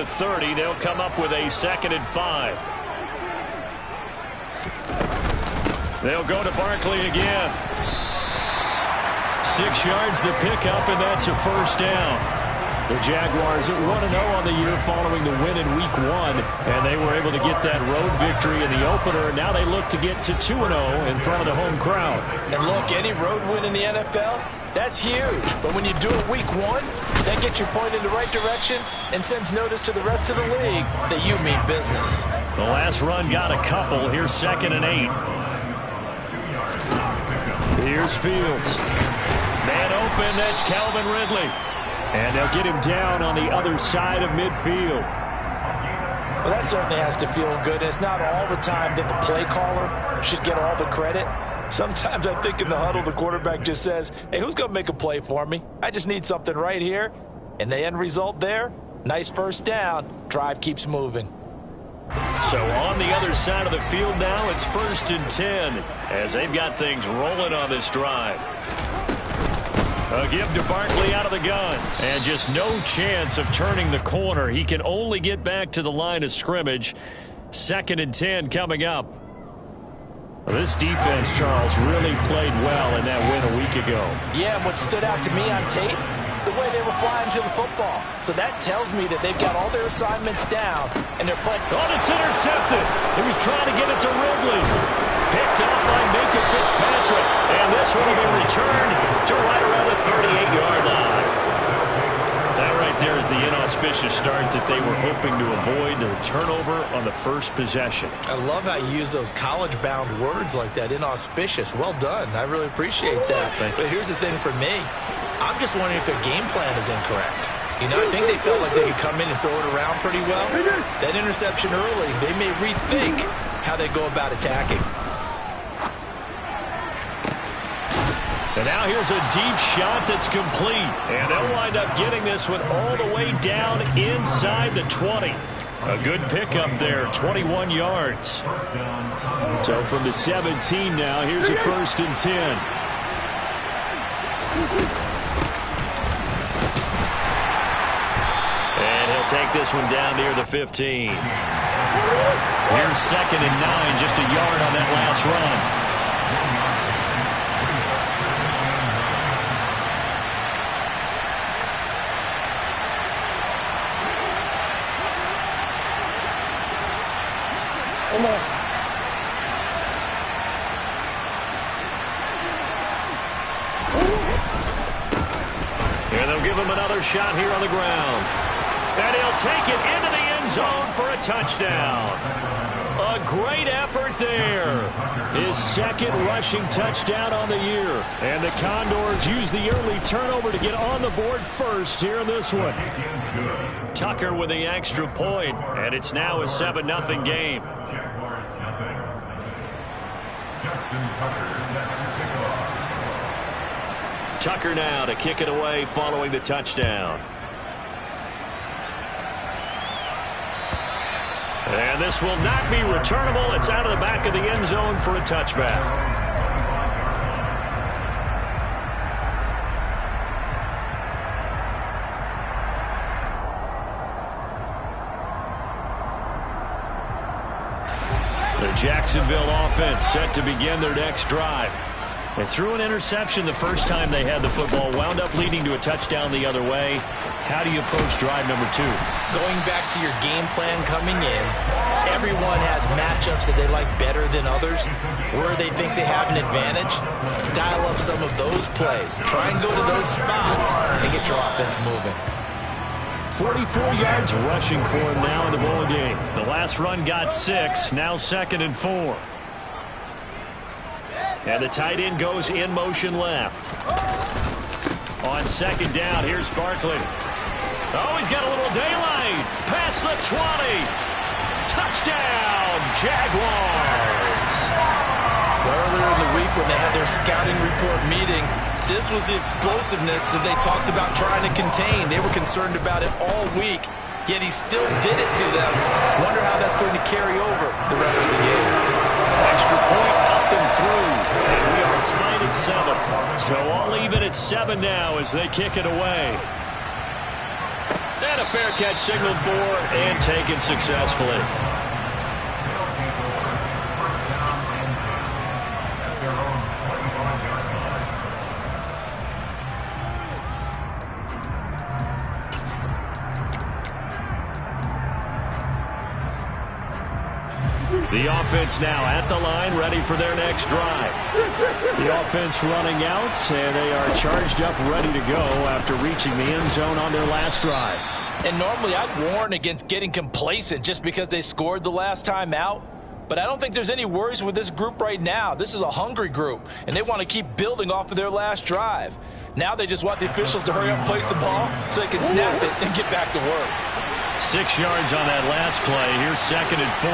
the 30. They'll come up with a 2nd and 5. They'll go to Barkley again. 6 yards the pickup, and that's a first down. The Jaguars at 1-0 on the year following the win in Week 1, and they were able to get that road victory in the opener. Now they look to get to 2-0 in front of the home crowd. And look, any road win in the NFL, that's huge. But when you do it Week 1, that gets you pointed in the right direction and sends notice to the rest of the league that you mean business. The last run got a couple. Here's 2nd and 8. Here's Fields. Man open, that's Calvin Ridley. And they'll get him down on the other side of midfield. Well, that certainly has to feel good. It's not all the time that the play caller should get all the credit. Sometimes I think in the huddle, the quarterback just says, hey, who's going to make a play for me? I just need something right here. And the end result there, nice first down. Drive keeps moving. So on the other side of the field now, it's 1st and 10 as they've got things rolling on this drive. A give to Barkley out of the gun. And just no chance of turning the corner. He can only get back to the line of scrimmage. 2nd and 10 coming up. This defense, Charles, really played well in that win a week ago. Yeah, and what stood out to me on tape, the way they were flying to the football. So that tells me that they've got all their assignments down, and they're playing. Oh, it's intercepted. He was trying to get it to Ridley. Picked up by Minkah Fitzpatrick. And this one will be returned to right around the 38-yard line. That right there is the inauspicious start that they were hoping to avoid, the turnover on the first possession. I love how you use those college-bound words like that, inauspicious. Well done. I really appreciate that. But here's the thing for me. I'm just wondering if their game plan is incorrect. You know, I think they felt like they could come in and throw it around pretty well. That interception early, they may rethink how they go about attacking. And now here's a deep shot that's complete. And they'll wind up getting this one all the way down inside the 20. A good pickup there, 21 yards. So from the 17 now, here's a 1st and 10. And he'll take this one down near the 15. Here's 2nd and 9, just a yard on that last run. Here they'll give him another shot here on the ground. And he'll take it into the end zone for a touchdown. A great effort there. His 2nd rushing touchdown on the year. And the Condors use the early turnover to get on the board first here in this one. Tucker with the extra point, and it's now a 7-0 game. Tucker now to kick it away following the touchdown. And this will not be returnable. It's out of the back of the end zone for a touchback. The Jacksonville offense set to begin their next drive. They threw an interception the first time they had the football, wound up leading to a touchdown the other way. How do you approach drive number 2? Going back to your game plan coming in, everyone has matchups that they like better than others. Where they think they have an advantage, dial up some of those plays. Try and go to those spots and get your offense moving. 44 yards rushing for him now in the ball game. The last run got 6, now 2nd and 4. And the tight end goes in motion left. On 2nd down, here's Barkley. Oh, he's got a little daylight. Past the 20. Touchdown, Jaguars. Earlier in the week when they had their scouting report meeting, this was the explosiveness that they talked about trying to contain. They were concerned about it all week, yet he still did it to them. Wonder how that's going to carry over the rest of the game. Extra point up and through, and we are tied at 7. So all even at 7 now as they kick it away. And And a fair catch signaled for and taken successfully. The offense now at the line, ready for their next drive. The offense running out, and they are charged up, ready to go after reaching the end zone on their last drive. And normally I'd warn against getting complacent just because they scored the last time out. But I don't think there's any worries with this group right now. This is a hungry group, and they want to keep building off of their last drive. Now they just want the officials to hurry up and place the ball so they can snap it and get back to work. 6 yards on that last play. Here's 2nd and 4.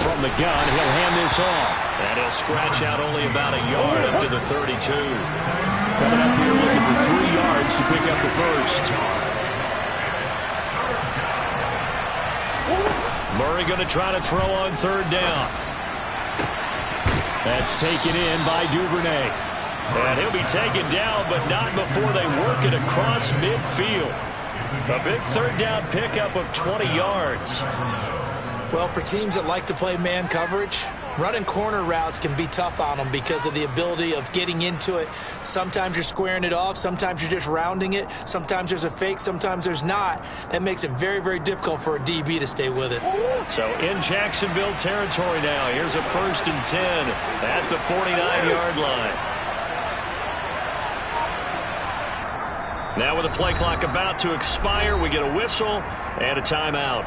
From the gun, he'll hand this off. And he'll scratch out only about a yard up to the 32. Coming up here looking for 3 yards to pick up the first. Murray going to try to throw on 3rd down. That's taken in by Duvernay. And he'll be taken down, but not before they work it across midfield. A big 3rd down pickup of 20 yards. Well, for teams that like to play man coverage, running corner routes can be tough on them because of the ability of getting into it. Sometimes you're squaring it off. Sometimes you're just rounding it. Sometimes there's a fake. Sometimes there's not. That makes it very, very difficult for a DB to stay with it. So in Jacksonville territory now. Here's a 1st and 10 at the 49-yard line. Now with the play clock about to expire, we get a whistle and a timeout.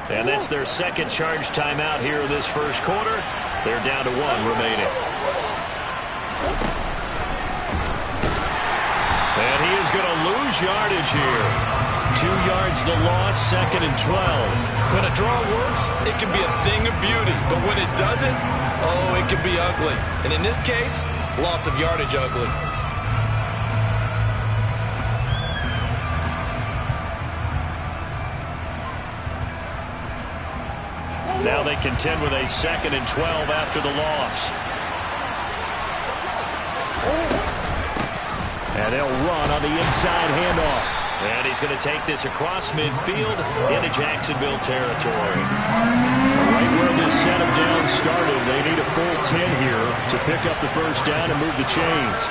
And that's their 2nd charge timeout here in this first quarter. They're down to 1 remaining. And he is going to lose yardage here. 2 yards the loss, 2nd and 12. When a draw works, it can be a thing of beauty. But when it doesn't, oh, it can be ugly. And in this case, loss of yardage ugly. Now they contend with a 2nd and 12 after the loss. And they'll run on the inside handoff. And he's going to take this across midfield into Jacksonville territory. Right where this set of downs started, they need a full 10 here to pick up the first down and move the chains.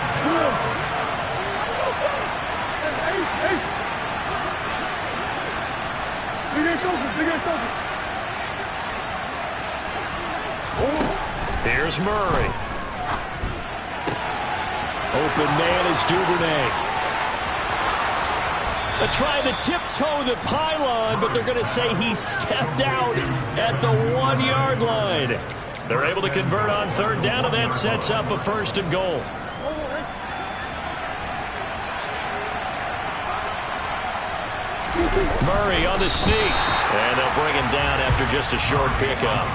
Here's Murray. Open man is Duvernay. They're trying to tiptoe the pylon, but they're going to say he stepped out at the 1-yard line. They're able to convert on 3rd down, and that sets up a 1st and goal. Murray on the sneak. And they'll bring him down after just a short pickup.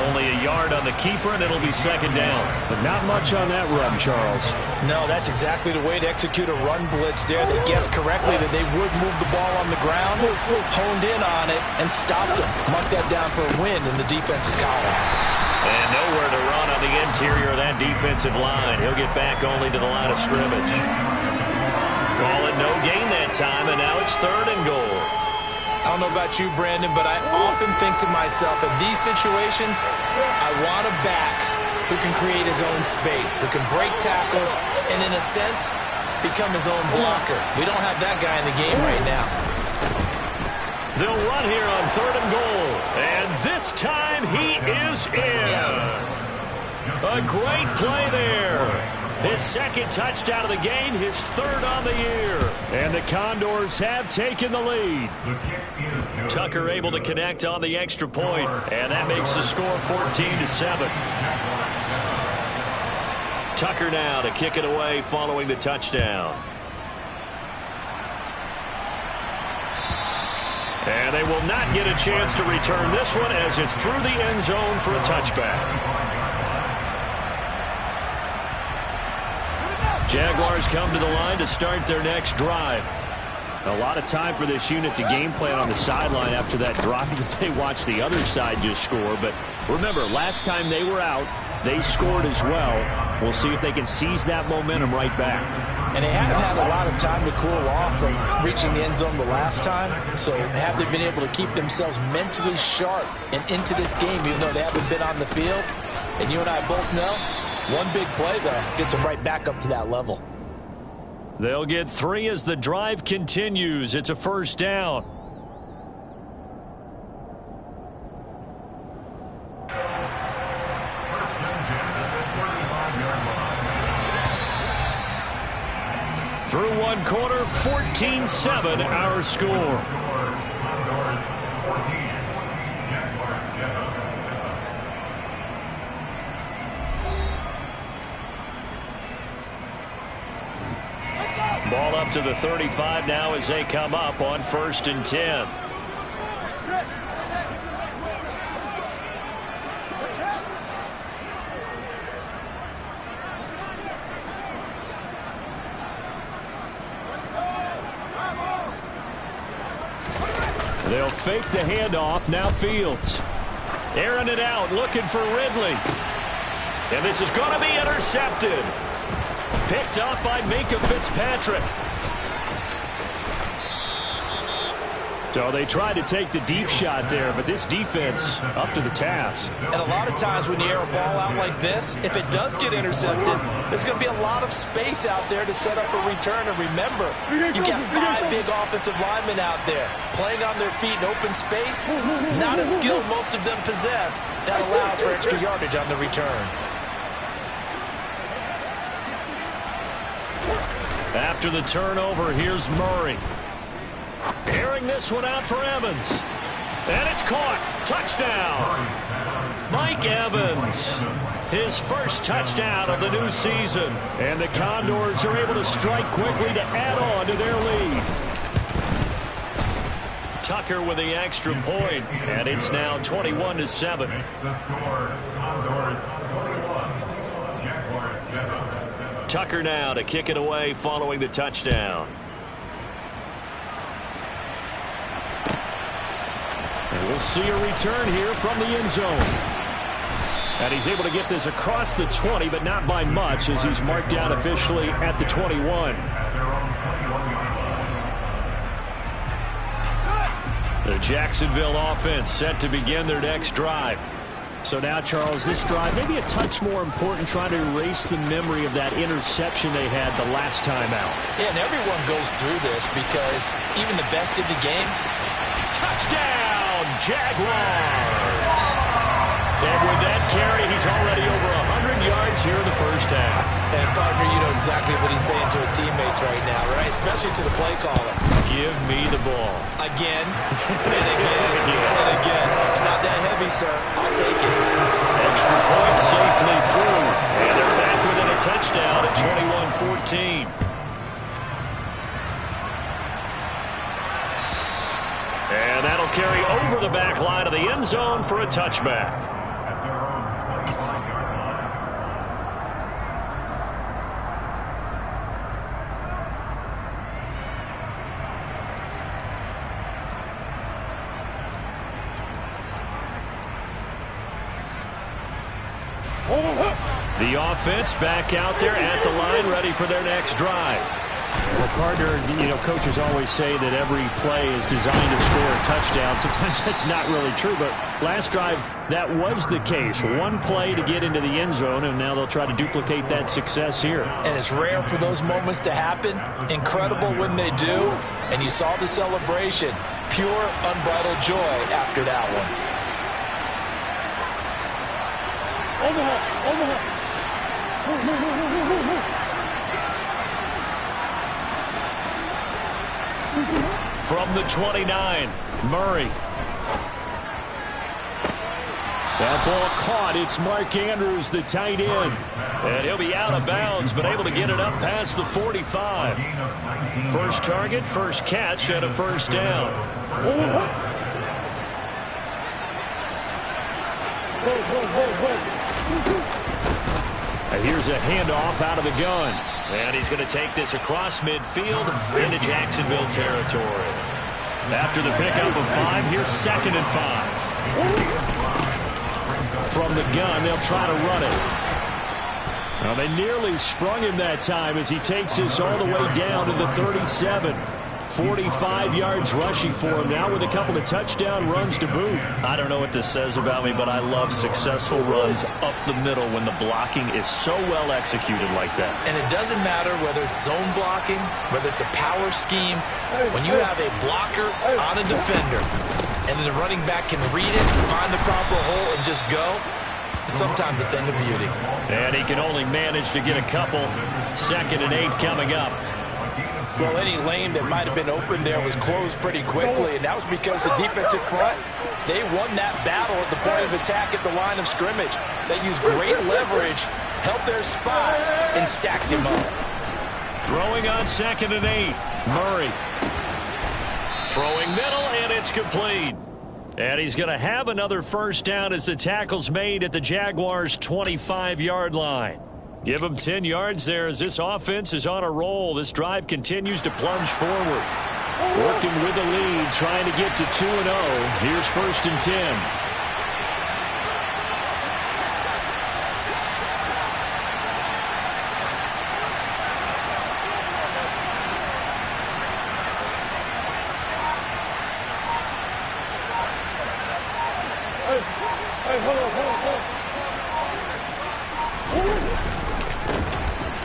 Only a yard on the keeper, and it'll be 2nd down. But not much on that run, Charles. No, that's exactly the way to execute a run blitz there. They guessed correctly that they would move the ball on the ground, honed in on it, and stopped them. Mark that down for a win in the defense's column. And nowhere to run on the interior of that defensive line. He'll get back only to the line of scrimmage. Call it no gain that time, and now it's 3rd and goal. I don't know about you, Brandon, but I often think to myself, in these situations, I want a back who can create his own space, who can break tackles, and in a sense, become his own blocker. We don't have that guy in the game right now. They'll run here on 3rd and goal. And this time he is in. Yes. A great play there. His 2nd touchdown of the game, his 3rd on the year. And the Condors have taken the lead. Tucker able to connect on the extra point, and that makes the score 14-7. Tucker now to kick it away following the touchdown. And they will not get a chance to return this one as it's through the end zone for a touchback. Jaguars come to the line to start their next drive. A lot of time for this unit to game plan on the sideline after that drive that they watched the other side just score. But remember, last time they were out, they scored as well. We'll see if they can seize that momentum right back. And they have had a lot of time to cool off from reaching the end zone the last time. So have they been able to keep themselves mentally sharp and into this game, even though they haven't been on the field? And you and I both know, one big play, though, gets them right back up to that level. They'll get 3 as the drive continues. It's a first down. Through one quarter, 14-7 our score. Ball up to the 35 now as they come up on 1st and 10. They'll fake the handoff. Now Fields. Airing it out, looking for Ridley. And this is going to be intercepted. Picked up by Minkah Fitzpatrick. So they tried to take the deep shot there, but this defense up to the task. And a lot of times when you air a ball out like this, if it does get intercepted, there's going to be a lot of space out there to set up a return. And remember, you've got 5 big offensive linemen out there playing on their feet in open space. Not a skill most of them possess. That allows for extra yardage on the return. After the turnover, here's Murray. Airing this one out for Evans. And it's caught. Touchdown. Mike Evans. His first touchdown of the new season. And the Condors are able to strike quickly to add on to their lead. Tucker with the extra point. And it's now 21-7. The score, Condors 21, Jaguars 7. Tucker now to kick it away following the touchdown. And we'll see a return here from the end zone. And he's able to get this across the 20, but not by much, as he's marked down officially at the 21. The Jacksonville offense set to begin their next drive. So now, Charles, this drive maybe a touch more important, trying to erase the memory of that interception they had the last time out. Yeah, and everyone goes through this because even the best in the game. Touchdown, Jaguars! And with that carry, he's already over 100 yards here in the first half. And, partner, you know exactly what he's saying to his teammates right now, right? Especially to the play caller. Give me the ball. Again, and again, and again. It's not that heavy, sir. I'll take it. Extra point safely through. And they're back within a touchdown at 21-14. And that'll carry over the back line of the end zone for a touchback. The offense back out there at the line, ready for their next drive. Well, partner, you know, coaches always say that every play is designed to score a touchdown. Sometimes that's not really true, but last drive, that was the case. One play to get into the end zone, and now they'll try to duplicate that success here. And it's rare for those moments to happen. Incredible when they do. And you saw the celebration. Pure, unbridled joy after that one. Overhead. From the 29, Murray. That ball caught. It's Mark Andrews, the tight end. And he'll be out of bounds, but able to get it up past the 45. First target, first catch, and a first down. And here's a handoff out of the gun. And he's going to take this across midfield into Jacksonville territory. After the pickup of 5, here's 2nd and 5. From the gun, they'll try to run it. Well, they nearly sprung him that time as he takes this all the way down to the 37. 45 yards rushing for him now with a couple of touchdown runs to boot. I don't know what this says about me, but I love successful runs up the middle when the blocking is so well executed like that. And it doesn't matter whether it's zone blocking, whether it's a power scheme. When you have a blocker on a defender and then the running back can read it, find the proper hole, and just go, sometimes a thing of beauty. And he can only manage to get a couple. 2nd and 8 coming up. Well, any lane that might have been open there was closed pretty quickly, and that was because the defensive front, they won that battle at the point of attack at the line of scrimmage. They used great leverage, held their spot, and stacked him up. Throwing on 2nd and 8. Murray. Throwing middle, and it's complete. And he's going to have another first down as the tackle's made at the Jaguars' 25-yard line. Give him 10 yards there as this offense is on a roll. This drive continues to plunge forward. Working with the lead, trying to get to 2-0. Here's 1st and 10.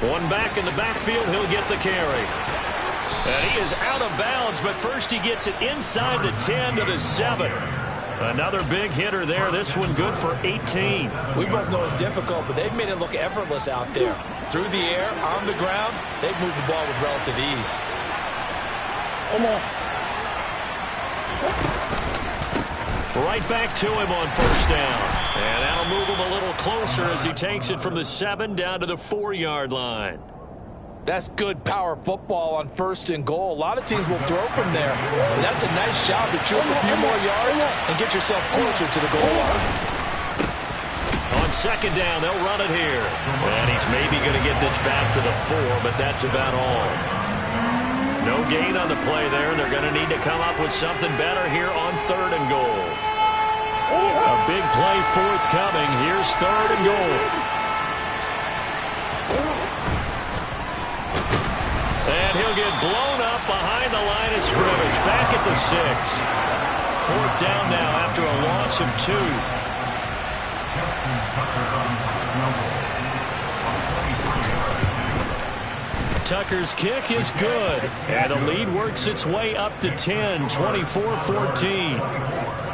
One back in the backfield, he'll get the carry. And he is out of bounds, but first he gets it inside the 10 to the 7. Another big hitter there. This one good for 18. We both know it's difficult, but they've made it look effortless out there. Through the air, on the ground, they've moved the ball with relative ease. Right back to him on first down. And that'll move him a little closer as he takes it from the 7 down to the 4-yard line. That's good power football on 1st and goal. A lot of teams will throw from there. But that's a nice job to chew up a few more yards and get yourself closer to the goal line. On 2nd down, they'll run it here. And he's maybe going to get this back to the 4, but that's about all. No gain on the play there. They're going to need to come up with something better here on 3rd and goal. A big play forthcoming. Here's 3rd and goal. And he'll get blown up behind the line of scrimmage. Back at the 6. 4th down now after a loss of 2. Tucker's kick is good. And the lead works its way up to 10, 24-14.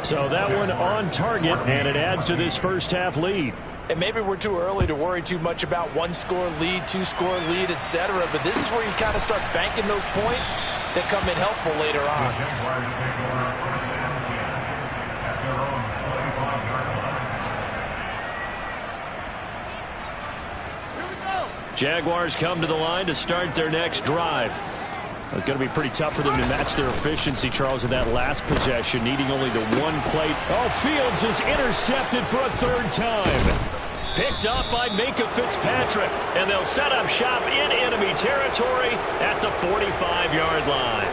So that one on target, and it adds to this first half lead. And maybe we're too early to worry too much about 1-score lead, 2-score lead, etc. But this is where you kind of start banking those points that come in helpful later on. Jaguars come to the line to start their next drive. It's going to be pretty tough for them to match their efficiency, Charles, in that last possession, needing only the one play. Oh, Fields is intercepted for a 3rd time. Picked up by Minkah Fitzpatrick, and they'll set up shop in enemy territory at the 45-yard line.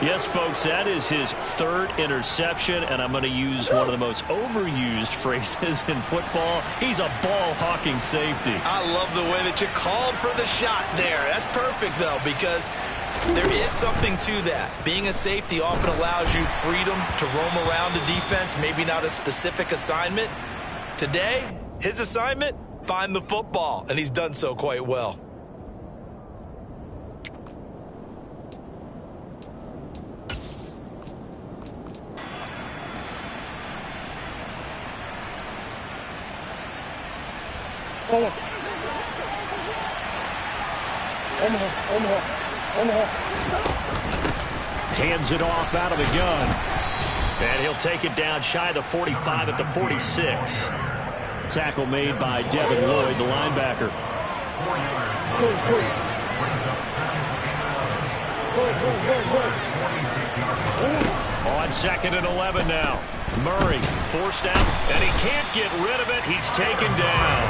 Yes, folks, that is his 3rd interception, and I'm going to use one of the most overused phrases in football. He's a ball-hawking safety. I love the way that you called for the shot there. That's perfect, though, because there is something to that. Being a safety often allows you freedom to roam around the defense, maybe not a specific assignment. Today, his assignment, find the football, and he's done so quite well. Hands it off out of the gun. And he'll take it down shy of the 45 at the 46. Tackle made by Devin Lloyd, the linebacker. On 2nd and 11 now. Murray forced out, and he can't get rid of it. He's taken down.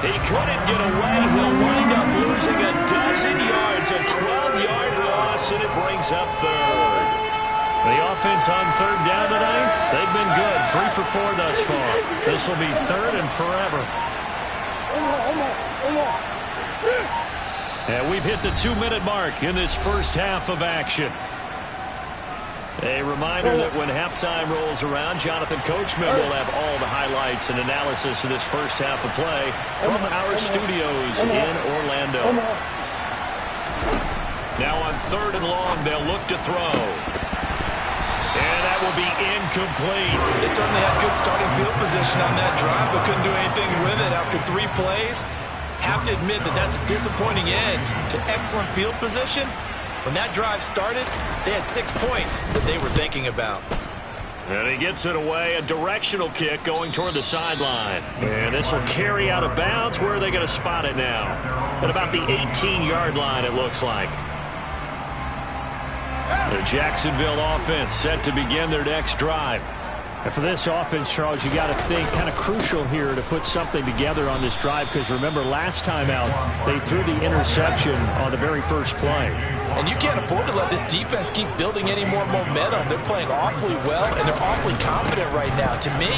He couldn't get away. He'll wind up losing a dozen yards, a 12-yard loss, and it brings up 3rd. The offense on 3rd down tonight, they've been good. 3 for 4 thus far. This will be 3rd and forever. And we've hit the 2-minute mark in this first half of action. A reminder that when halftime rolls around, Jonathan Coachman will have all the highlights and analysis of this first half of play from our studios in Orlando. Now on 3rd and long, they'll look to throw. And that will be incomplete. They certainly had good starting field position on that drive, but couldn't do anything with it after 3 plays. Have to admit that that's a disappointing end to excellent field position. When that drive started, they had 6 points that they were thinking about. And he gets it away, a directional kick going toward the sideline. And this will carry out of bounds. Where are they going to spot it now? At about the 18-yard line, it looks like. The Jacksonville offense set to begin their next drive. And for this offense, Charles, you got to think kind of crucial here to put something together on this drive, because remember last time out they threw the interception on the very first play. And you can't afford to let this defense keep building any more momentum. They're playing awfully well, and they're awfully confident right now. To me,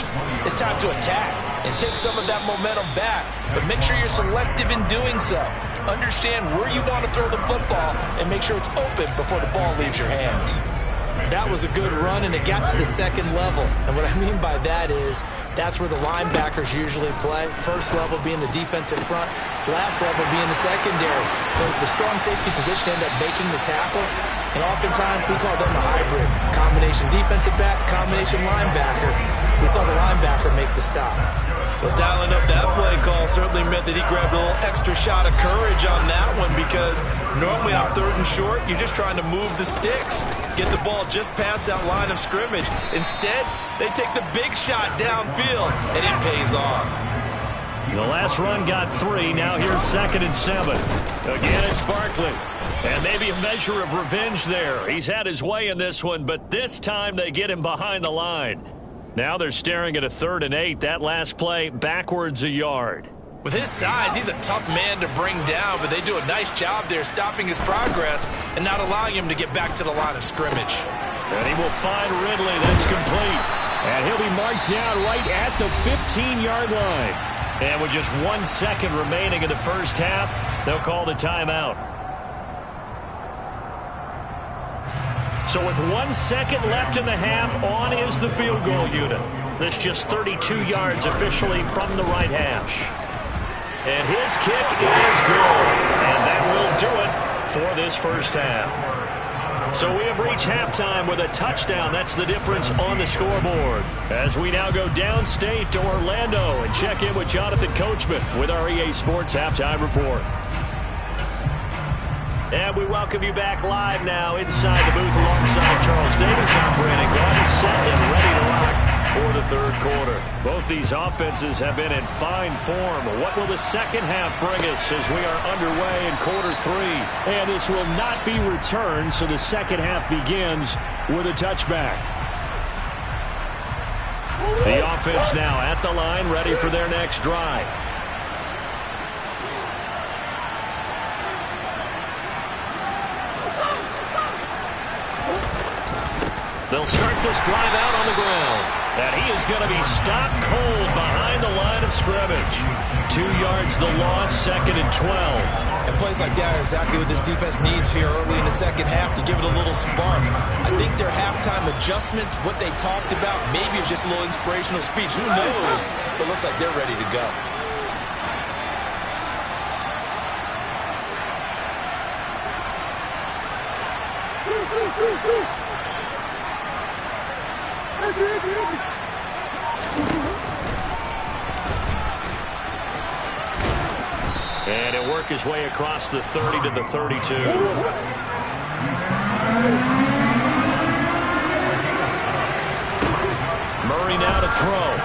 it's time to attack and take some of that momentum back. But make sure you're selective in doing so. Understand where you want to throw the football and make sure it's open before the ball leaves your hands. That was a good run, and it got to the second level. And what I mean by that is that's where the linebackers usually play. First level being the defensive front, last level being the secondary. The strong safety position ended up making the tackle, and oftentimes we call them a hybrid. Combination defensive back, combination linebacker. We saw the linebacker make the stop. Well, dialing up that play call certainly meant that he grabbed a little extra shot of courage on that one, because normally on 3rd and short, you're just trying to move the sticks, get the ball just past that line of scrimmage. Instead, they take the big shot downfield, and it pays off. The last run got 3. Now here's 2nd and 7. Again, it's Barkley. And maybe a measure of revenge there. He's had his way in this one, but this time they get him behind the line. Now they're staring at a 3rd and 8. That last play backwards a yard. With his size, he's a tough man to bring down, but they do a nice job there stopping his progress and not allowing him to get back to the line of scrimmage. And he will find Ridley. That's complete. And he'll be marked down right at the 15-yard line. And with just 1 second remaining in the first half, they'll call the timeout. So with 1 second left in the half, on is the field goal unit. That's just 32 yards officially from the right hash. And his kick is good. And that will do it for this first half. So we have reached halftime with a touchdown. That's the difference on the scoreboard. As we now go downstate to Orlando and check in with Jonathan Coachman with our EA Sports Halftime Report. And we welcome you back live now inside the booth alongside Charles Davis. I'm Brandon Gaudin, set and ready to rock for the 3rd quarter. Both these offenses have been in fine form. What will the second half bring us as we are underway in quarter 3? And this will not be returned, so the second half begins with a touchback. The offense now at the line, ready for their next drive. They'll start this drive out on the ground. And he is going to be stopped cold behind the line of scrimmage. 2 yards the loss, 2nd and 12. And plays like that are exactly what this defense needs here early in the second half to give it a little spark. I think their halftime adjustments, what they talked about, maybe it was just a little inspirational speech. Who knows? But it looks like they're ready to go. And he'll work his way across the 30 to the 32. Murray now to throw.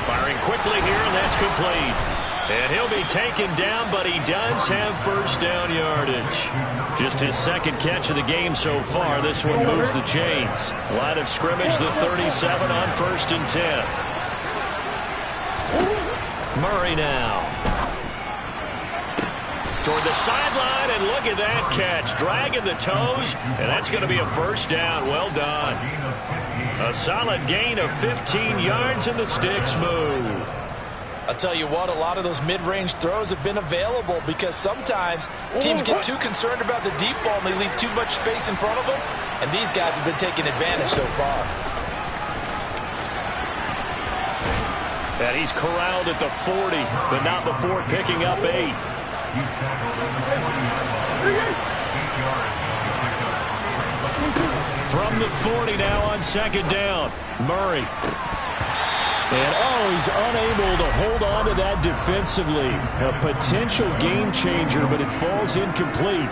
Firing quickly here, and that's complete. And he'll be taken down, but he does have first down yardage. Just his 2nd catch of the game so far. This one moves the chains. Line of scrimmage, the 37 on 1st and 10. Murray now. Toward the sideline, and look at that catch. Dragging the toes, and that's going to be a first down. Well done. A solid gain of 15 yards, and the sticks move. I'll tell you what, a lot of those mid-range throws have been available because sometimes teams get too concerned about the deep ball and they leave too much space in front of them, and these guys have been taking advantage so far. And he's corralled at the 40, but not before picking up 8. From the 40 now on second down, Murray. And, he's unable to hold on to that defensively. A potential game changer, but it falls incomplete.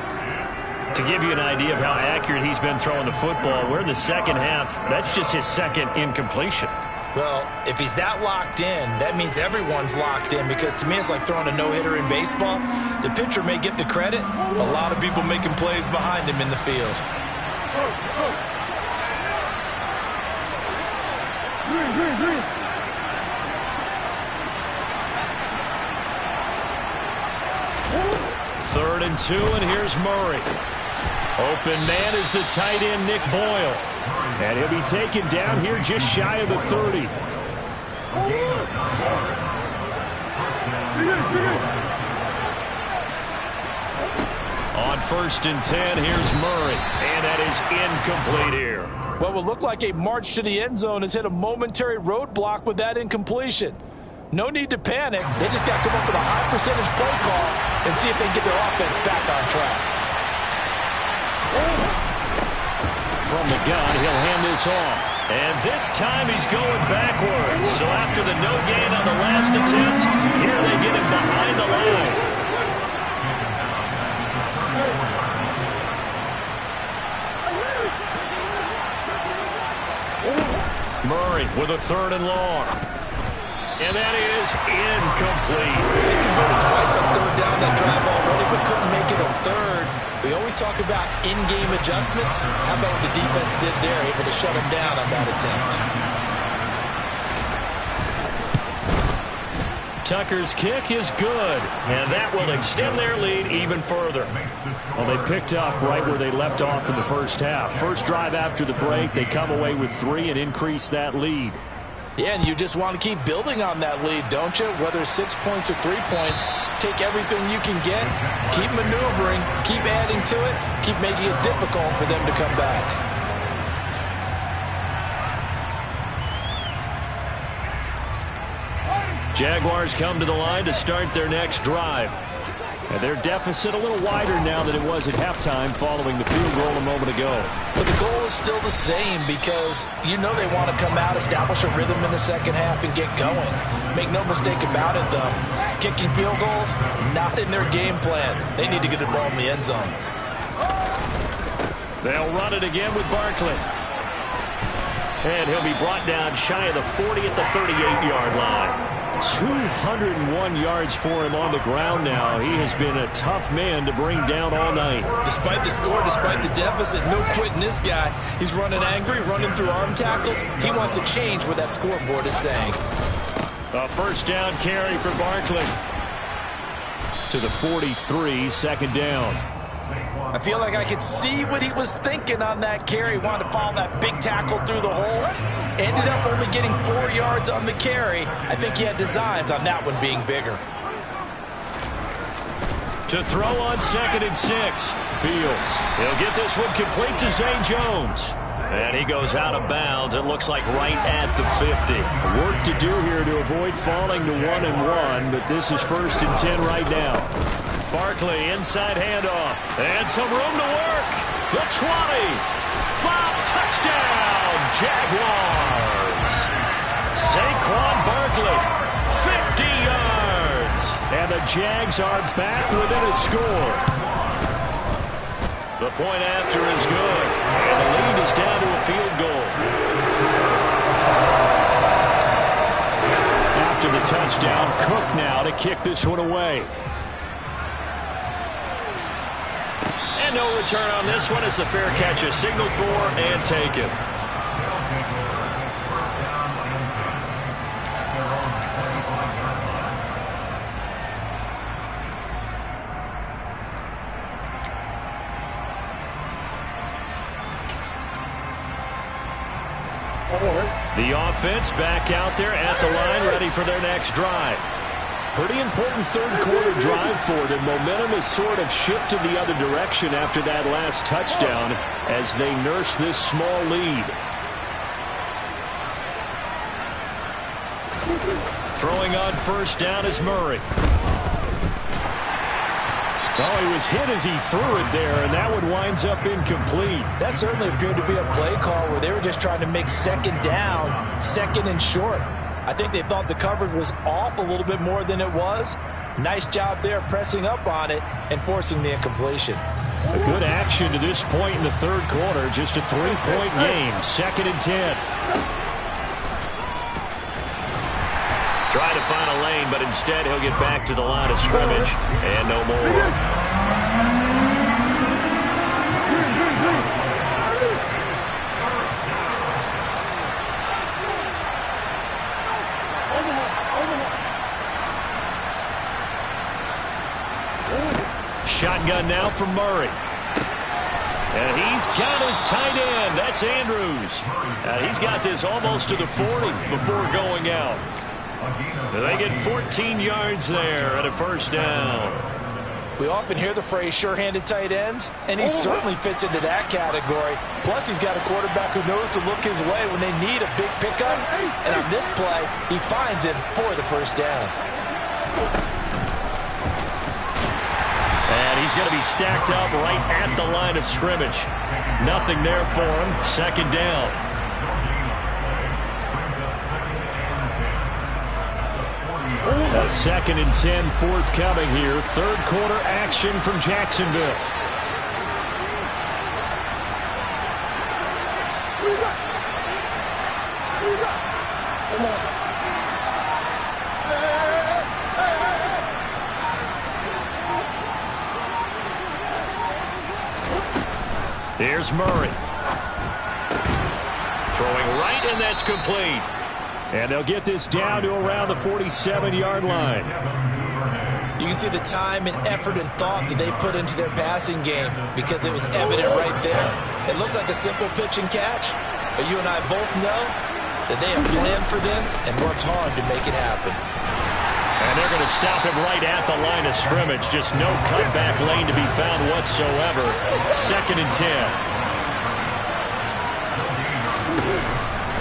To give you an idea of how accurate he's been throwing the football, we're in the second half. That's just his second incompletion. Well, if he's that locked in, that means everyone's locked in, because to me it's like throwing a no-hitter in baseball. The pitcher may get the credit, a lot of people making plays behind him in the field. Third and 2, and here's Murray. Open man is the tight end, Nick Boyle. And he'll be taken down here just shy of the 30. On first and 10, here's Murray. And that is incomplete here. What will look like a march to the end zone has hit a momentary roadblock with that incompletion. No need to panic. They just got to come up with a high percentage play call and see if they can get their offense back on track. From the gun, he'll hand this off. And this time he's going backwards. So after the no gain on the last attempt, here they get him behind the line. Murray with a third and long. And that is incomplete. They converted twice on third down that drive already, but couldn't make it a third. We always talk about in-game adjustments. How about what the defense did there, able to shut him down on that attempt? Tucker's kick is good, and that will extend their lead even further. Well, they picked up right where they left off in the first half. First drive after the break, they come away with 3 and increase that lead. Yeah, and you just want to keep building on that lead, don't you? Whether it's 6 points or 3 points, take everything you can get, keep maneuvering, keep adding to it, keep making it difficult for them to come back. Jaguars come to the line to start their next drive. And their deficit a little wider now than it was at halftime following the field goal a moment ago. But the goal is still the same, because you know they want to come out, establish a rhythm in the second half, and get going. Make no mistake about it, though. Kicking field goals, not in their game plan. They need to get the ball in the end zone. They'll run it again with Barkley. And he'll be brought down shy of the 40 at the 38-yard line. 201 yards for him on the ground now. He has been a tough man to bring down all night. Despite the score, despite the deficit, no quitting this guy. He's running angry, running through arm tackles. He wants to change what that scoreboard is saying. A first down carry for Barkley. To the 43, second down. I feel like I could see what he was thinking on that carry. Wanted to follow that big tackle through the hole. Ended up only getting 4 yards on the carry. I think he had designs on that one being bigger. To throw on second and 6. Fields. He'll get this one complete to Zay Jones. And he goes out of bounds. It looks like right at the 50. Work to do here to avoid falling to 1-1, but this is first and 10 right now. Barkley, inside handoff. And some room to work. The 20. Flop, touchdown, Jaguars. Saquon Barkley, 50 yards. And the Jags are back within a score. The point after is good. And the lead is down to a field goal. After the touchdown, Cook now to kick this one away. No return on this one as the fair catch is signaled for and taken. The offense back out there at the line, ready for their next drive. Pretty important third-quarter drive for them. Momentum has sort of shifted the other direction after that last touchdown as they nurse this small lead. Throwing on first down is Murray. Oh, he was hit as he threw it there, and that one winds up incomplete. That certainly appeared to be a play call where they were just trying to make second down, second and short. I think they thought the coverage was off a little bit more than it was. Nice job there pressing up on it and forcing the incompletion. A good action to this point in the third quarter. Just a 3-point game. 2nd and 10. Trying to find a lane, but instead he'll get back to the line of scrimmage. And no more. Shotgun now from Murray. And he's got his tight end. That's Andrews. He's got this almost to the 40 before going out. They get 14 yards there at a first down. We often hear the phrase sure-handed tight ends, and he certainly fits into that category. Plus, he's got a quarterback who knows to look his way when they need a big pickup. And on this play, he finds him for the first down. And he's going to be stacked up right at the line of scrimmage. Nothing there for him. 2nd down. A 2nd and 10 forthcoming here. Third quarter action from Jacksonville. Here's Murray. Throwing right, and that's complete. And they'll get this down to around the 47-yard line. You can see the time and effort and thought that they put into their passing game because it was evident right there. It looks like a simple pitch and catch, but you and I both know that they have planned for this and worked hard to make it happen. And they're going to stop him right at the line of scrimmage. Just no cutback lane to be found whatsoever. 2nd and 10.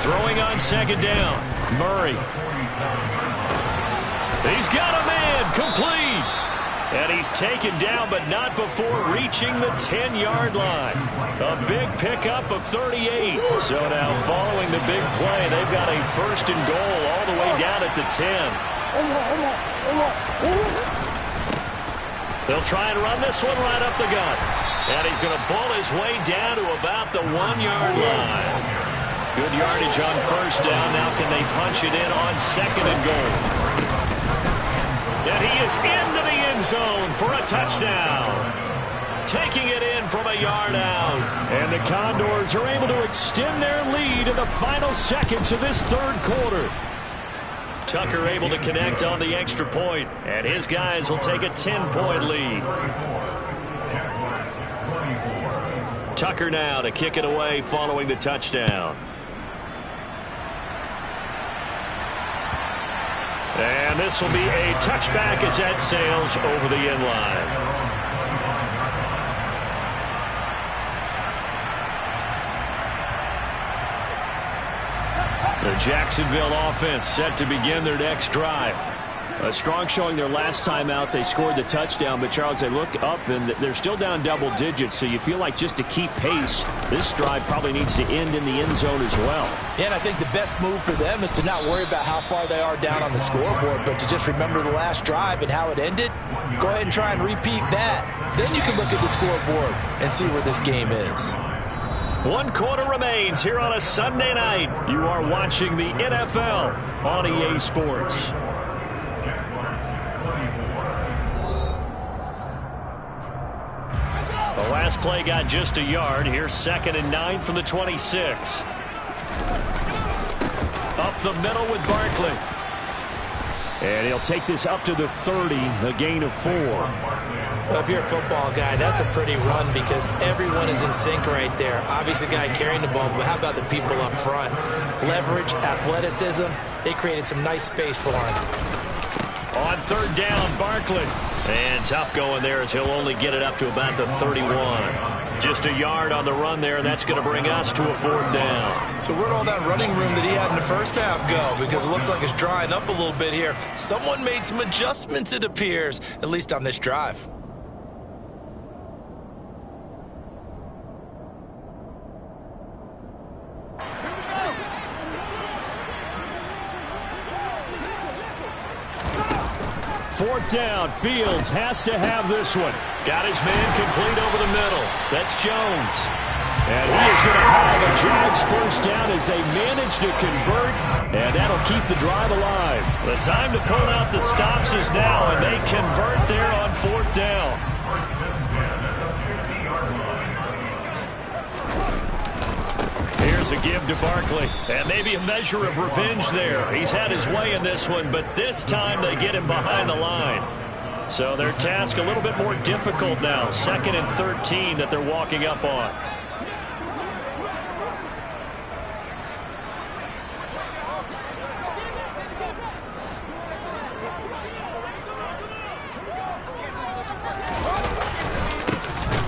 Throwing on 2nd down. Murray. He's got a man. Complete. And he's taken down, but not before reaching the 10-yard line. A big pickup of 38. So now following the big play, they've got a 1st and goal all the way down at the 10. They'll try and run this one right up the gut. And he's going to bull his way down to about the 1-yard line. Good yardage on first down. Now can they punch it in on 2nd and goal? And he is into the end zone for a touchdown. Taking it in from a yard out. And the Condors are able to extend their lead in the final seconds of this third quarter. Tucker able to connect on the extra point, and his guys will take a 10-point lead. Tucker now to kick it away following the touchdown. And this will be a touchback as that sails over the end line. The Jacksonville offense set to begin their next drive. A strong showing their last time out. They scored the touchdown, but Charles, they look up and they're still down double digits, so you feel like just to keep pace, this drive probably needs to end in the end zone as well. Yeah, and I think the best move for them is to not worry about how far they are down on the scoreboard, but to just remember the last drive and how it ended. Go ahead and try and repeat that. Then you can look at the scoreboard and see where this game is. 1 quarter remains here on a Sunday night. You are watching the NFL on EA Sports. The last play got just a yard. Here's 2nd and 9 from the 26. Up the middle with Barkley. And he'll take this up to the 30, a gain of 4. Well, if you're a football guy, that's a pretty run because everyone is in sync right there. Obviously, the guy carrying the ball, but how about the people up front? Leverage, athleticism, they created some nice space for him. On third down, Barkley. And tough going there as he'll only get it up to about the 31. Just a yard on the run there, and that's going to bring us to a fourth down. So where'd all that running room that he had in the first half go? Because it looks like it's drying up a little bit here. Someone made some adjustments, it appears, at least on this drive. Fourth down, Fields has to have this one. Got his man complete over the middle. That's Jones. And he is going to have a Jags first down as they manage to convert, and that'll keep the drive alive. The time to pull out the stops is now, and they convert there on fourth down. Here's a give to Barkley, and maybe a measure of revenge there. He's had his way in this one, but this time they get him behind the line. So their task a little bit more difficult now. 2nd and 13 that they're walking up on.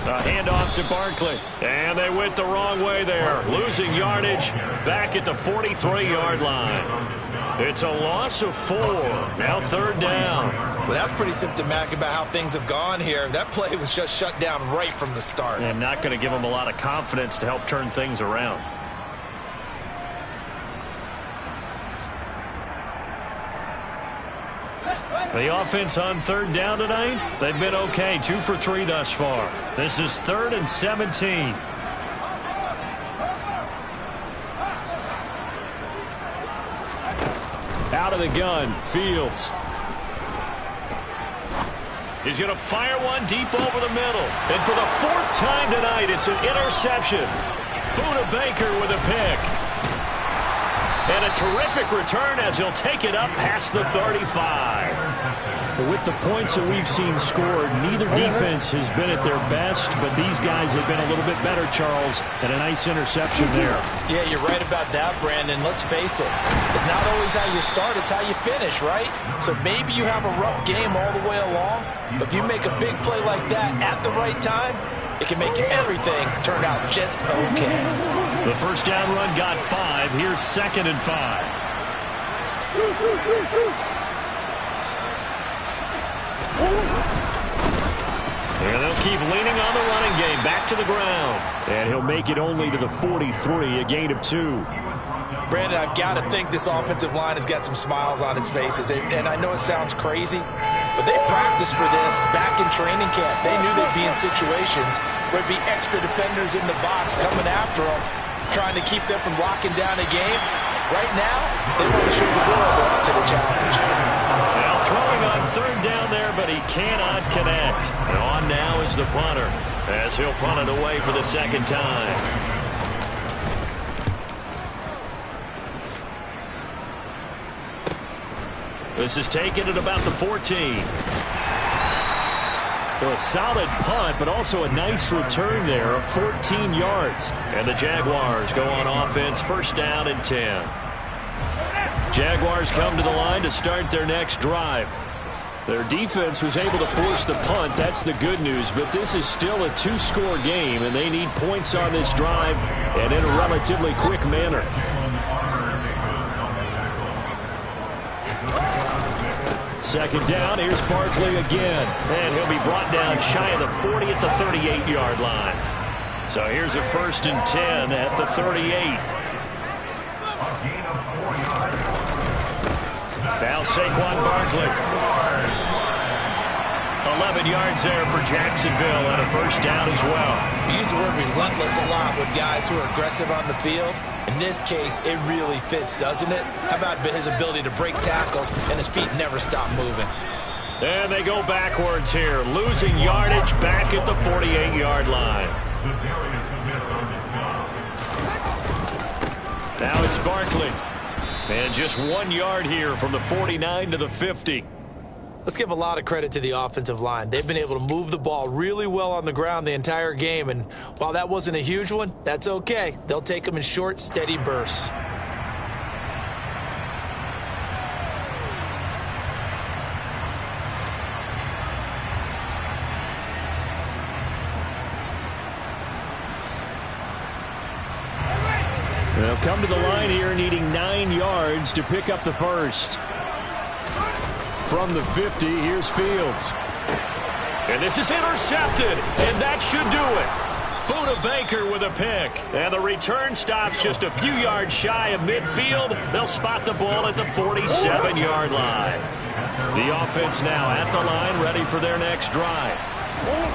A handoff to Barkley, and they went the wrong way there, losing yardage back at the 43-yard line. It's a loss of 4, now third down. Well, that's pretty symptomatic about how things have gone here. That play was just shut down right from the start. And not going to give them a lot of confidence to help turn things around. The offense on third down tonight, they've been okay. 2 for 3 thus far. This is 3rd and 17. Out of the gun, Fields. He's going to fire one deep over the middle. And for the 4th time tonight, it's an interception. Buda Baker with a pick. And a terrific return as he'll take it up past the 35. But with the points that we've seen scored, neither defense has been at their best, but these guys have been a little bit better, Charles, and a nice interception there. Yeah, you're right about that, Brandon. Let's face it. It's not always how you start, it's how you finish, right? So maybe you have a rough game all the way along, but if you make a big play like that at the right time, it can make everything turn out just okay. The first down run got 5. Here's 2nd and 5. And they'll keep leaning on the running game. Back to the ground. And he'll make it only to the 43, a gain of 2. Brandon, I've got to think this offensive line has got some smiles on its faces. And I know it sounds crazy, but they practiced for this back in training camp. They knew they'd be in situations where there'd be extra defenders in the box coming after them, trying to keep them from locking down a game. Right now, they want to show the world they're up to the challenge. Now throwing on third down there, but he cannot connect. And on now is the punter, as he'll punt it away for the 2nd time. This is taken at about the 14. Well, a solid punt, but also a nice return there of 14 yards. And the Jaguars go on offense, first down and 10. Jaguars come to the line to start their next drive. Their defense was able to force the punt. That's the good news, but this is still a 2-score game, and they need points on this drive and in a relatively quick manner. Second down, here's Barkley again. And he'll be brought down shy of the 40 at the 38-yard line. So here's a 1st and 10 at the 38. Now Saquon Barkley. 11 yards there for Jacksonville and a first down as well. We use the word relentless a lot with guys who are aggressive on the field. In this case, it really fits, doesn't it? How about his ability to break tackles and his feet never stop moving? And they go backwards here, losing yardage back at the 48-yard line. Now it's Barkley. And just 1 yard here from the 49 to the 50. Let's give a lot of credit to the offensive line. They've been able to move the ball really well on the ground the entire game, and while that wasn't a huge one, that's okay. They'll take them in short, steady bursts. They'll come to the line here needing 9 yards to pick up the first. From the 50, here's Fields. And this is intercepted, and that should do it. Buda Baker with a pick. And the return stops just a few yards shy of midfield. They'll spot the ball at the 47-yard line. The offense now at the line, ready for their next drive.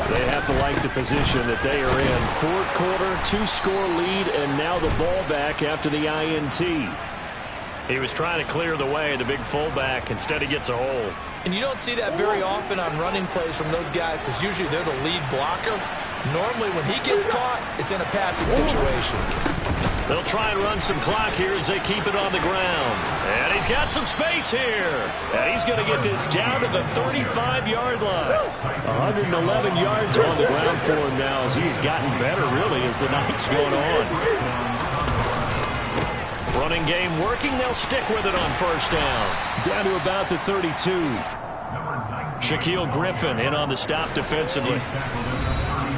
They have to like the position that they are in. Fourth quarter, 2-score lead, and now the ball back after the INT. He was trying to clear the way, the big fullback. Instead, he gets a hold. And you don't see that very often on running plays from those guys because usually they're the lead blocker. Normally, when he gets caught, it's in a passing situation. They'll try and run some clock here as they keep it on the ground. And he's got some space here. And he's going to get this down to the 35-yard line. 111 yards on the ground for him now as he's gotten better, really, as the night's going on. Running game working. They'll stick with it on first down. Down to about the 32. Shaquille Griffin in on the stop defensively.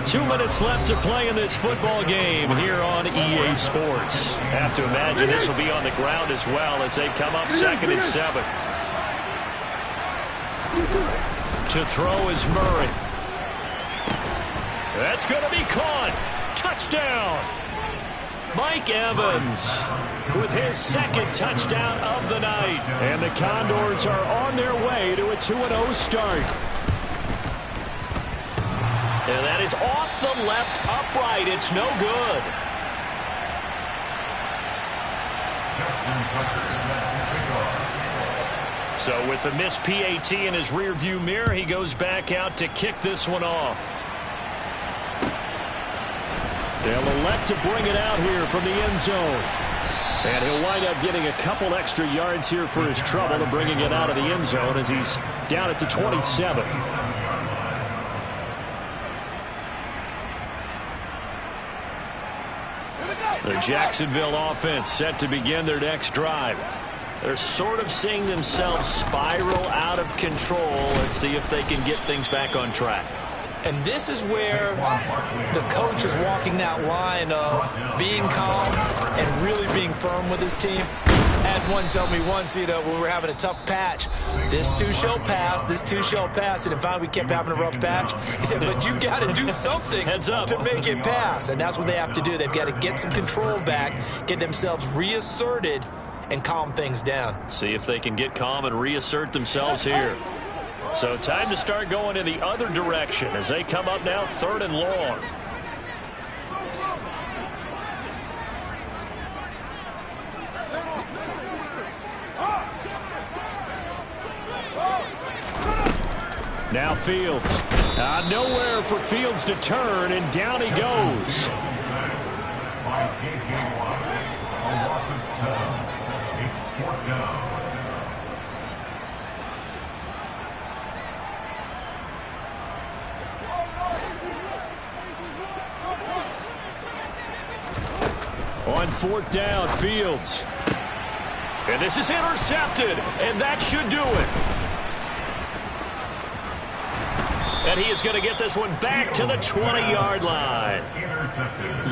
2 minutes left to play in this football game here on EA Sports. Have to imagine this will be on the ground as well as they come up 2nd and 7. To throw is Murray. That's going to be caught. Touchdown. Mike Evans with his 2nd touchdown of the night. And the Condors are on their way to a 2-0 start. And that is off the left upright. It's no good. So with the missed PAT in his rearview mirror, he goes back out to kick this one off. They'll elect to bring it out here from the end zone. And he'll wind up getting a couple extra yards here for his trouble and bringing it out of the end zone as he's down at the 27. The Jacksonville offense set to begin their next drive. They're sort of seeing themselves spiral out of control. Let's see if they can get things back on track. And this is where the coach is walking that line of being calm and really being firm with his team. I had one tell me once, when we were having a tough patch, this too shall pass, this too shall pass. And finally we kept having a rough patch. He said, but you got to do something to make it pass. And that's what they have to do. They've got to get some control back, get themselves reasserted, and calm things down. See if they can get calm and reassert themselves here. So time to start going in the other direction as they come up now 3rd and long. Now Fields. Nowhere for Fields to turn, and down he goes. On 4th down, Fields. And this is intercepted, and that should do it. And he is going to get this one back to the 20-yard line.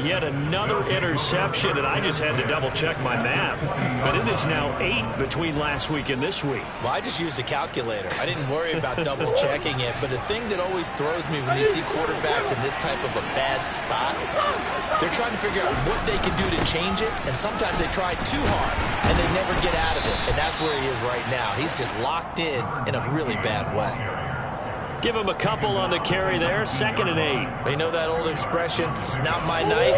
Yet another interception, and I just had to double-check my math. But it is now 8 between last week and this week. Well, I just used a calculator. I didn't worry about double-checking it. But the thing that always throws me when you see quarterbacks in this type of a bad spot, they're trying to figure out what they can do to change it. And sometimes they try too hard, and they never get out of it. And that's where he is right now. He's just locked in a really bad way. Give him a couple on the carry there. 2nd and 8. You know that old expression, it's not my night?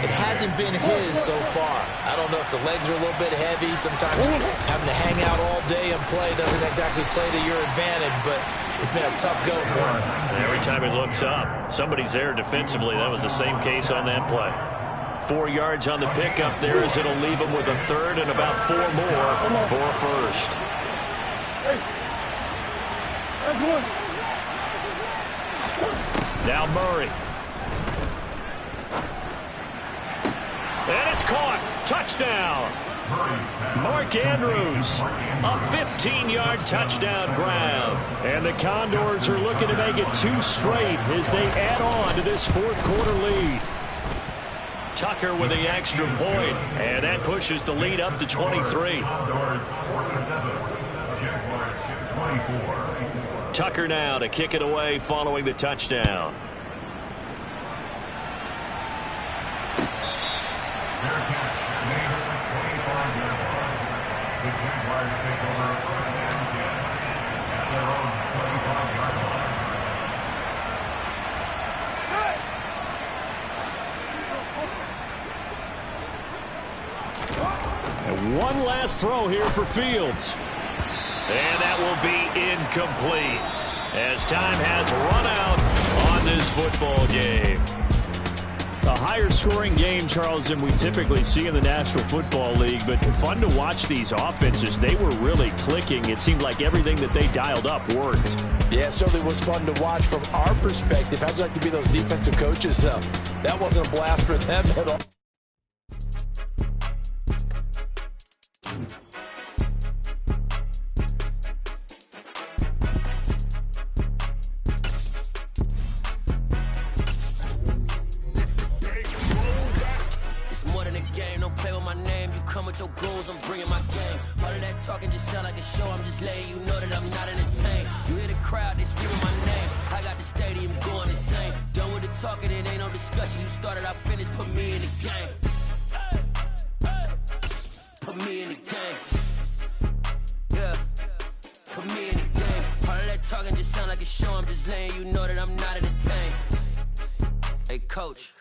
It hasn't been his so far. I don't know if the legs are a little bit heavy. Sometimes having to hang out all day and play doesn't exactly play to your advantage, but it's been a tough go for him. And every time he looks up, somebody's there defensively. That was the same case on that play. 4 yards on the pickup there as it'll leave him with a 3rd and about 4 more for a first. Now Murray. And it's caught. Touchdown. Mark Andrews. A 15-yard touchdown grab. And the Condors are looking to make it 2 straight as they add on to this 4th quarter lead. Tucker with the extra point, and that pushes the lead up to 23. Condors 47, Jaguars 24. Tucker now to kick it away following the touchdown. Fair catch made at the 25-yard line. The Jaguars take over first and 10 at their own 25-yard line. And one last throw here for Fields. And that will be incomplete as time has run out on this football game. A higher scoring game, Charles, than we typically see in the National Football League, but fun to watch these offenses. They were really clicking. It seemed like everything that they dialed up worked. Yeah, it certainly was fun to watch from our perspective. How'd you like to be those defensive coaches, though? That wasn't a blast for them at all. Your goals, I'm bringing my game. All of that talking just sound like a show. I'm just letting you know that I'm not entertained. You hear the crowd, they screaming my name. I got the stadium going insane. Done with the talking, it ain't no discussion. You started, I finished, put me in the game. Put me in the game. Yeah, put me in the game. All of that talking just sound like a show. I'm just letting you know that I'm not entertained. Hey, coach.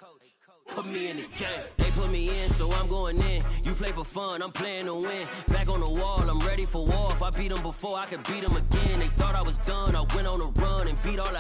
Put me in the game. They put me in, so I'm going in. You play for fun, I'm playing to win. Back on the wall, I'm ready for war. If I beat them before, I could beat them again. They thought I was done, I went on a run and beat all the